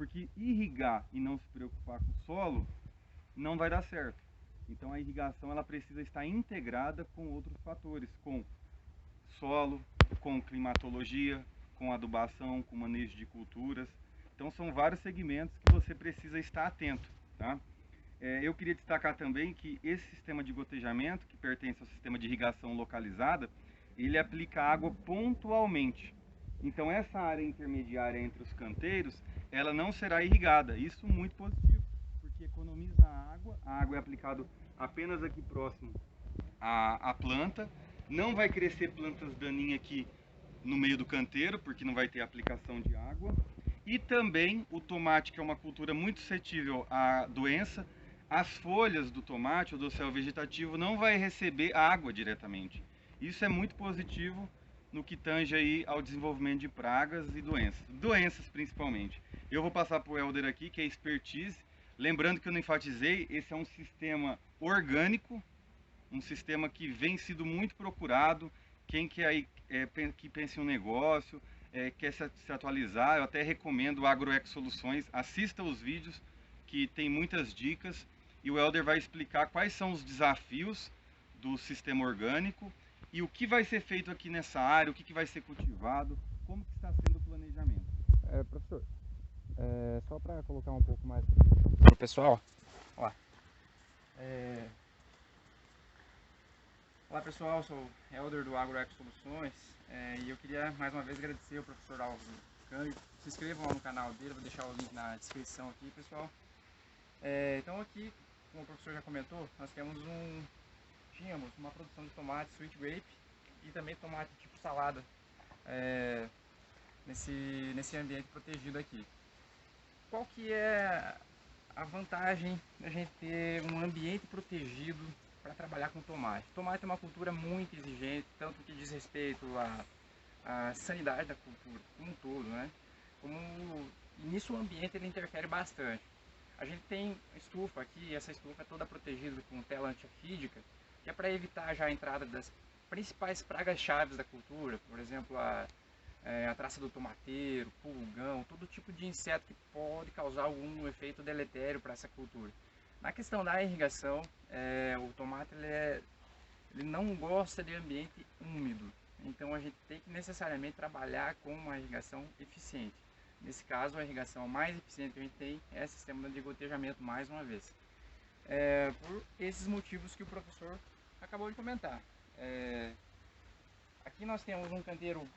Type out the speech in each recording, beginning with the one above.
Porque irrigar e não se preocupar com o solo não vai dar certo. Então a irrigação ela precisa estar integrada com outros fatores, com solo, com climatologia, com adubação, com manejo de culturas. Então são vários segmentos que você precisa estar atento, tá? Eu queria destacar também que esse sistema de gotejamento, que pertence ao sistema de irrigação localizada, ele aplica água pontualmente. Então essa área intermediária entre os canteiros, ela não será irrigada. Isso muito positivo, porque economiza a água é aplicada apenas aqui próximo à planta, não vai crescer plantas daninhas aqui no meio do canteiro, porque não vai ter aplicação de água. E também o tomate, que é uma cultura muito suscetível à doença, as folhas do tomate, o dossel vegetativo, não vai receber água diretamente. Isso é muito positivo no que tange aí ao desenvolvimento de pragas e doenças principalmente. Eu vou passar para o Helder aqui, que é expertise. Lembrando que eu não enfatizei, esse é um sistema orgânico, um sistema que vem sido muito procurado. Quem quer que pense em um negócio, quer se atualizar, eu até recomendo o AgroEco Soluções. Assista os vídeos que tem muitas dicas e o Helder vai explicar quais são os desafios do sistema orgânico e o que vai ser feito aqui nessa área, o que vai ser cultivado, como que está sendo o planejamento. Professor, só para colocar um pouco mais para o pessoal, ó, olá pessoal, eu sou o Helder do AgroEco Soluções e eu queria mais uma vez agradecer ao professor Alves Cândido. Se inscrevam lá no canal dele, vou deixar o link na descrição aqui, pessoal. Então aqui, como o professor já comentou, nós tínhamos uma produção de tomate sweet grape e também tomate tipo salada nesse ambiente protegido aqui. Qual que é a vantagem da gente ter um ambiente protegido para trabalhar com tomate? Tomate é uma cultura muito exigente, tanto que diz respeito à sanidade da cultura como um todo, né? E nisso o ambiente ele interfere bastante. A gente tem estufa aqui, essa estufa é toda protegida com tela antifídica, que é para evitar já a entrada das principais pragas-chave da cultura, por exemplo, a traça do tomateiro, pulgão, todo tipo de inseto que pode causar algum efeito deletério para essa cultura. Na questão da irrigação, o tomate ele não gosta de ambiente úmido, então a gente tem que necessariamente trabalhar com uma irrigação eficiente. Nesse caso, a irrigação mais eficiente que a gente tem é o sistema de gotejamento, mais uma vez. Por esses motivos que o professor acabou de comentar. Aqui nós temos um canteiro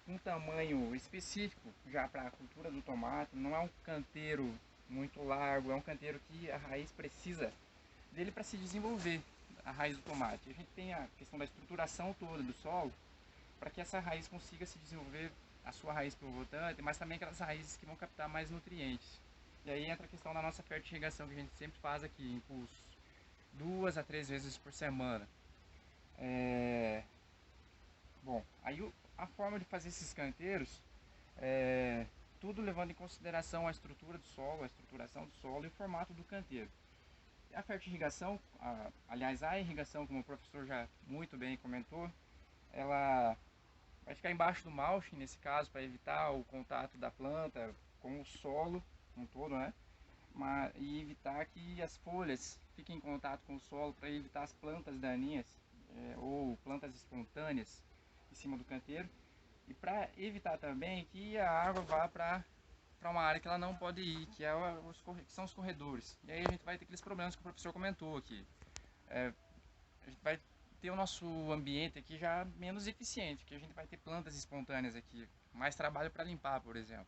um tamanho específico já para a cultura do tomate, não é um canteiro muito largo, é um canteiro que a raiz precisa dele para se desenvolver, a raiz do tomate. A gente tem a questão da estruturação toda do solo, para que essa raiz consiga se desenvolver, a sua raiz pivotante, mas também aquelas raízes que vão captar mais nutrientes. E aí entra a questão da nossa fertirrigação que a gente sempre faz aqui, em pulso, 2 a 3 vezes por semana. Bom, aí a forma de fazer esses canteiros tudo levando em consideração a estrutura do solo, a estruturação do solo e o formato do canteiro. A fertirrigação, aliás, a irrigação, como o professor já muito bem comentou, ela vai ficar embaixo do mulching, nesse caso, para evitar o contato da planta com o solo, com todo, né? E evitar que as folhas fiquem em contato com o solo, para evitar as plantas daninhas ou plantas espontâneas em cima do canteiro. E para evitar também que a água vá para uma área que ela não pode ir, que são os corredores. E aí a gente vai ter aqueles problemas que o professor comentou aqui. A gente vai ter o nosso ambiente aqui já menos eficiente, que a gente vai ter plantas espontâneas aqui, mais trabalho para limpar, por exemplo.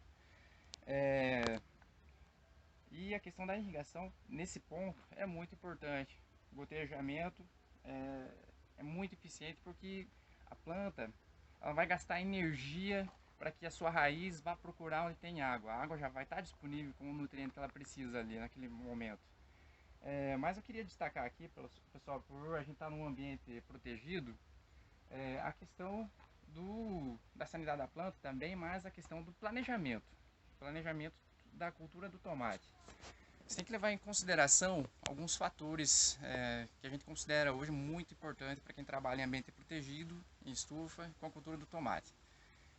E a questão da irrigação, nesse ponto, é muito importante. O gotejamento é muito eficiente porque a planta ela vai gastar energia para que a sua raiz vá procurar onde tem água. A água já vai estar disponível como nutriente que ela precisa ali naquele momento. Mas eu queria destacar aqui, pessoal, por a gente estar num ambiente protegido, a questão da sanidade da planta também, mas a questão do planejamento da cultura do tomate. Você tem que levar em consideração alguns fatores que a gente considera hoje muito importantes para quem trabalha em ambiente protegido, em estufa, com a cultura do tomate.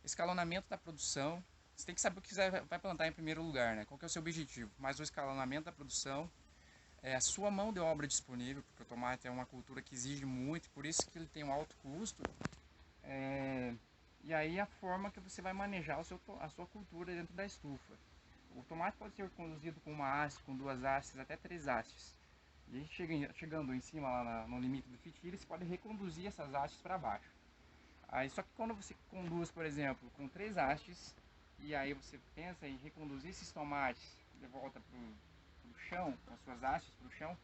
Escalonamento da produção, você tem que saber o que você vai plantar em primeiro lugar, né? Qual que é o seu objetivo? Mais o escalonamento da produção, a sua mão de obra disponível, porque o tomate é uma cultura que exige muito, por isso que ele tem um alto custo. E aí a forma que você vai manejar a sua cultura dentro da estufa. O tomate pode ser conduzido com uma haste, com duas hastes, até três hastes. E aí chegando em cima, lá no limite do fitilho, você pode reconduzir essas hastes para baixo. Aí, só que quando você conduz, por exemplo, com três hastes, e aí você pensa em reconduzir esses tomates de volta para o chão, com as suas hastes para o chão,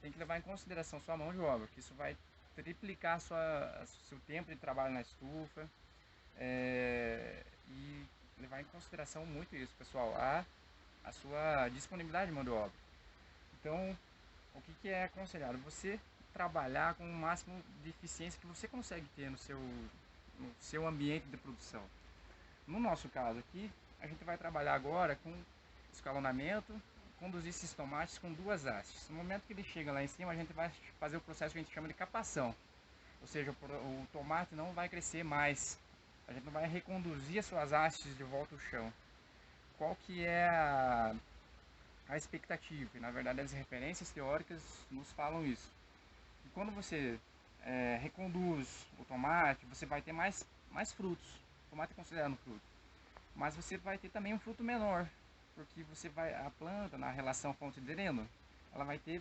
tem que levar em consideração sua mão de obra, que isso vai triplicar seu tempo de trabalho na estufa, e levar em consideração muito isso, pessoal, a sua disponibilidade de mão de obra. Então, o que é aconselhado? Você trabalhar com o máximo de eficiência que você consegue ter no seu ambiente de produção. No nosso caso aqui, a gente vai trabalhar agora com escalonamento, conduzir esses tomates com duas hastes. No momento que ele chega lá em cima, a gente vai fazer o processo que a gente chama de capação. Ou seja, o tomate não vai crescer mais. A gente não vai reconduzir as suas hastes de volta ao chão. Qual que é a expectativa? E, na verdade, as referências teóricas nos falam isso. E quando você reconduz o tomate, você vai ter mais frutos. O tomate é considerado fruto. Mas você vai ter também um fruto menor, porque a planta, na relação fonte-dreno, ela vai ter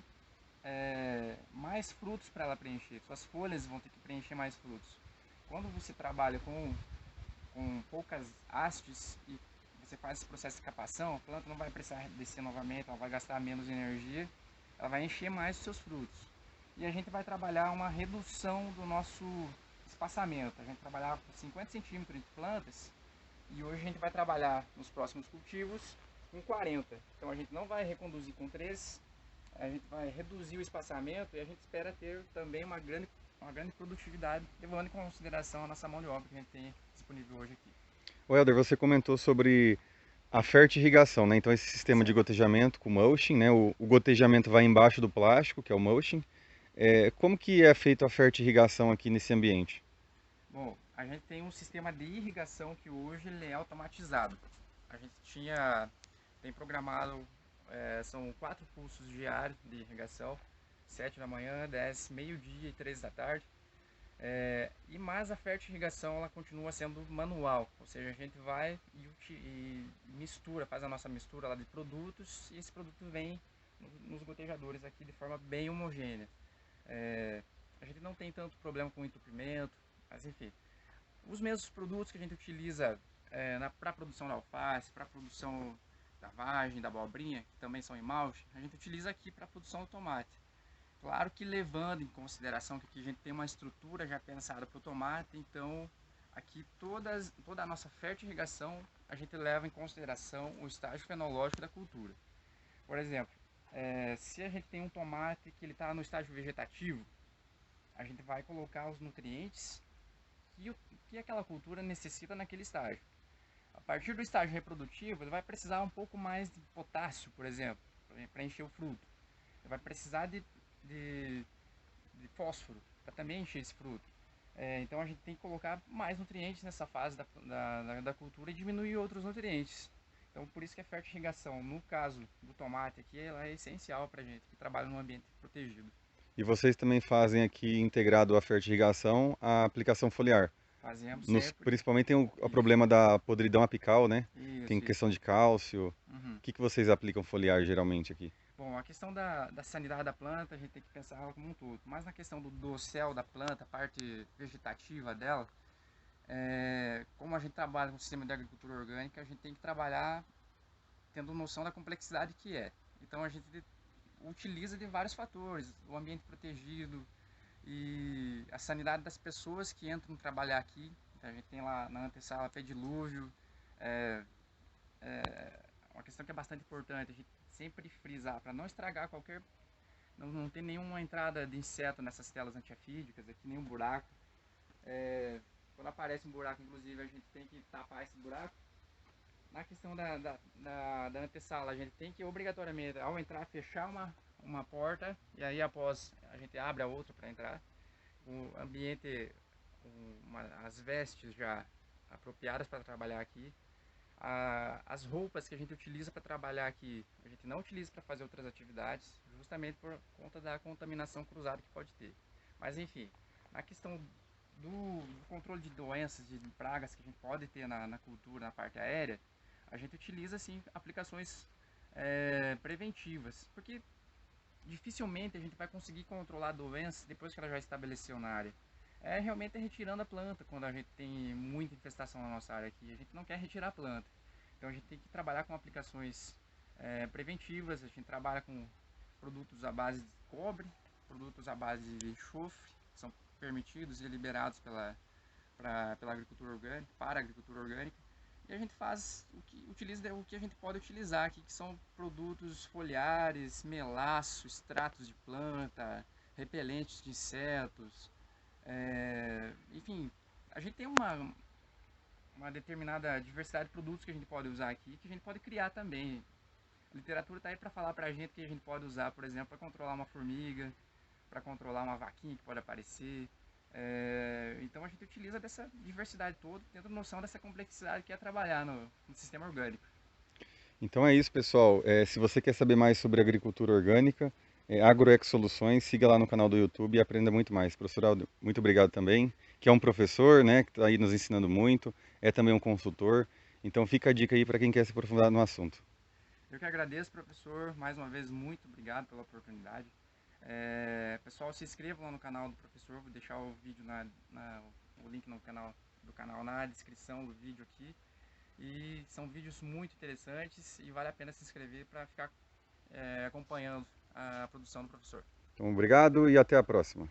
mais frutos para ela preencher. Suas folhas vão ter que preencher mais frutos. Quando você trabalha com poucas hastes e você faz esse processo de capação, a planta não vai precisar descer novamente, ela vai gastar menos energia, ela vai encher mais os seus frutos. E a gente vai trabalhar uma redução do nosso espaçamento. A gente trabalhava com 50 centímetros entre plantas e hoje a gente vai trabalhar nos próximos cultivos com 40. Então a gente não vai reconduzir com 3, a gente vai reduzir o espaçamento e a gente espera ter também uma grande produtividade, levando em consideração a nossa mão de obra que a gente tem disponível hoje aqui. O Helder, você comentou sobre a fertirrigação, né? Então esse sistema de Certo. gotejamento com mulching, né? O gotejamento vai embaixo do plástico, que é o mulching. Como que é feito a fertirrigação aqui nesse ambiente? Bom, a gente tem um sistema de irrigação que hoje ele é automatizado. A gente tem programado, são 4 pulsos diários de irrigação, 7 da manhã, 10, meio-dia e 3 da tarde. Mas a fertirrigação ela continua sendo manual, ou seja, a gente vai e mistura, faz a nossa mistura lá de produtos e esse produto vem nos gotejadores aqui de forma bem homogênea. A gente não tem tanto problema com entupimento, mas enfim. Os mesmos produtos que a gente utiliza para a produção da alface, para a produção da vagem, da abobrinha, que também são em malte, a gente utiliza aqui para a produção do tomate. Claro que levando em consideração que aqui a gente tem uma estrutura já pensada para o tomate, então aqui toda a nossa fertirrigação a gente leva em consideração o estágio fenológico da cultura. Por exemplo, se a gente tem um tomate que ele está no estágio vegetativo, a gente vai colocar os nutrientes que aquela cultura necessita naquele estágio. A partir do estágio reprodutivo, ele vai precisar um pouco mais de potássio, por exemplo, para encher o fruto. Ele vai precisar de fósforo para também encher esse fruto. Então a gente tem que colocar mais nutrientes nessa fase da cultura e diminuir outros nutrientes. Então por isso que a fertirrigação, no caso do tomate aqui, ela é essencial para a gente que trabalha num ambiente protegido. E vocês também fazem aqui, integrado à fertirrigação, a aplicação foliar. Fazemos sempre Principalmente tem o isso. problema da podridão apical, né? Tem Isso. questão de cálcio. Uhum. O que vocês aplicam foliar geralmente aqui? Bom, a questão da sanidade da planta, a gente tem que pensar ela como um todo. Mas na questão do dossel da planta, a parte vegetativa dela, como a gente trabalha com o sistema de agricultura orgânica, a gente tem que trabalhar tendo noção da complexidade que é. Então a gente utiliza de vários fatores, o ambiente protegido e a sanidade das pessoas que entram trabalhar aqui. Então a gente tem lá na antessala pedilúvio, uma questão que é bastante importante, a gente sempre frisar para não estragar não ter nenhuma entrada de inseto nessas telas antiafídicas, aqui nenhum buraco. Quando aparece um buraco, inclusive, a gente tem que tapar esse buraco. Na questão da antessala, a gente tem que obrigatoriamente, ao entrar, fechar uma porta e aí após a gente abre a outra para entrar. O ambiente, as vestes já apropriadas para trabalhar aqui. As roupas que a gente utiliza para trabalhar aqui, a gente não utiliza para fazer outras atividades, justamente por conta da contaminação cruzada que pode ter. Mas enfim, na questão do controle de doenças, de pragas que a gente pode ter na cultura, na parte aérea, a gente utiliza sim aplicações preventivas, porque dificilmente a gente vai conseguir controlar a doença depois que ela já estabeleceu na área. Realmente retirando a planta quando a gente tem muita infestação na nossa área aqui. A gente não quer retirar a planta. Então a gente tem que trabalhar com aplicações preventivas, a gente trabalha com produtos à base de cobre, produtos à base de enxofre, que são permitidos e liberados pela agricultura orgânica, para a agricultura orgânica. E a gente faz utiliza o que a gente pode utilizar aqui, que são produtos foliares, melaço, extratos de planta, repelentes de insetos. Enfim, a gente tem uma determinada diversidade de produtos que a gente pode usar aqui, que a gente pode criar também. A literatura está aí para falar para a gente que a gente pode usar, por exemplo, para controlar uma formiga, para controlar uma vaquinha que pode aparecer. Então a gente utiliza dessa diversidade toda, tendo noção dessa complexidade que é trabalhar no sistema orgânico. Então é isso, pessoal. Se você quer saber mais sobre agricultura orgânica, AgroEco Soluções, siga lá no canal do YouTube e aprenda muito mais. Professor Aldo, muito obrigado também, que é um professor, né, que está aí nos ensinando muito, é também um consultor. Então fica a dica aí para quem quer se aprofundar no assunto. Eu que agradeço, professor. Mais uma vez, muito obrigado pela oportunidade. Pessoal, se inscrevam lá no canal do professor. Vou deixar o vídeo o link do canal na descrição do vídeo aqui. E são vídeos muito interessantes e vale a pena se inscrever para ficar acompanhando a produção do professor. Então, obrigado e até a próxima.